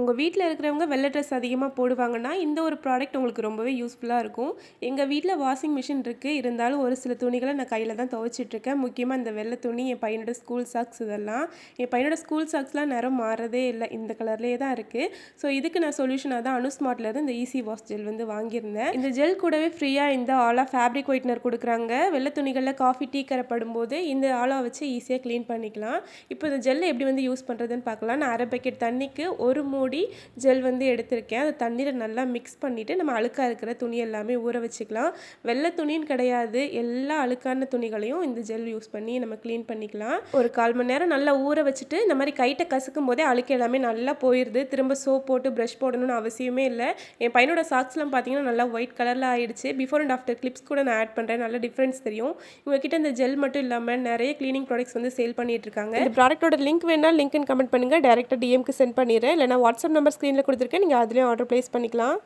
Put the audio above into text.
உங்கள் வீட்டில் இருக்கிறவங்க வெள்ளை ட்ரெஸ் அதிகமாக போடுவாங்கன்னா இந்த ஒரு ப்ராடக்ட் உங்களுக்கு ரொம்பவே யூஸ்ஃபுல்லாக இருக்கும். எங்கள் வீட்டில் வாஷிங் மிஷின் இருக்குது. இருந்தாலும் ஒரு சில துணிகளை நான் கையில் தான் துவைச்சிட்ருக்கேன். முக்கியமாக இந்த வெள்ளை துணி, என் பையனோட ஸ்கூல் சாக்ஸ் இதெல்லாம். என் பையனோட ஸ்கூல் சாக்ஸ்லாம் நிறம் மாறதே இல்லை, இந்த கலர்லேயே தான் இருக்குது. ஸோ இதுக்கு நான் சொல்யூஷனாக தான் அனுஸ்மார்ட்லேருந்து இந்த ஈஸி வாஷ் ஜெல் வந்து வாங்கியிருந்தேன். இந்த ஜெல் கூடவே ஃப்ரீயாக இந்த ஆலா ஃபேப்ரிக் ஒயிட்னர் கொடுக்குறாங்க. வெள்ளை துணிகளில் காஃபி டீ கரைப்படும்போது இந்த ஆலா வச்சு ஈஸியாக க்ளீன் பண்ணிக்கலாம். இப்போ இந்த ஜெல்லை எப்படி வந்து யூஸ் பண்ணுறதுன்னு பார்க்கலாம். நான் அரை பக்கெட் தண்ணிக்கு ஒரு மூடி ஜெல் வந்து எடுத்திருக்கேன். அது தண்ணியில் நல்லா மிக்ஸ் பண்ணிவிட்டு நம்ம அழுக்காக இருக்கிற துணி எல்லாமே ஊற வச்சுக்கலாம். வெள்ளை துணின்னு கிடையாது, எல்லா அழுக்கான துணிகளையும் இந்த ஜெல் யூஸ் பண்ணி நம்ம க்ளீன் பண்ணிக்கலாம். ஒரு 1/4 மணி நேரம் நல்லா ஊற வச்சுட்டு இந்த மாதிரி கைட்டை கசுக்கும் போதே அழுக்கு எல்லாமே நல்லா போயிடுது. திரும்ப சோப் போட்டு ப்ரஷ் போடணும்னு அவசியமே இல்லை. என் பையனோட சாக்ஸ்லாம் பார்த்தீங்கன்னா நல்லா ஒயிட் கலரில் ஆயிடுச்சு. பிஃபோர் அண்ட் ஆஃப்டர் கிளிப்ஸ் கூட நான் ஆட் பண்ணுறேன், நல்ல டிஃப்ரென்ஸ் தெரியும். இவங்ககிட்ட இந்த ஜெல் மட்டும் இல்லாமல் நிறைய க்ளீனிங் ப்ராடக்ட்ஸ் வந்து சேல் பண்ணிட்டு இருக்காங்க. இந்த ப்ராடக்ட்டோட லிங்க் வேணால் லிங்க்னு கமெண்ட் பண்ணுங்கள், டேரெக்டாக டிஎம்க்கு சென்ட் பண்ணிடுறேன். இல்லைனா வாட்ஸ்அப் நம்பர் ஸ்க்ரீனில் கொடுத்துருக்கேன், நீங்கள் அதுலேயும் ஆர்டர் ப்ளேஸ் பண்ணிக்கலாம்.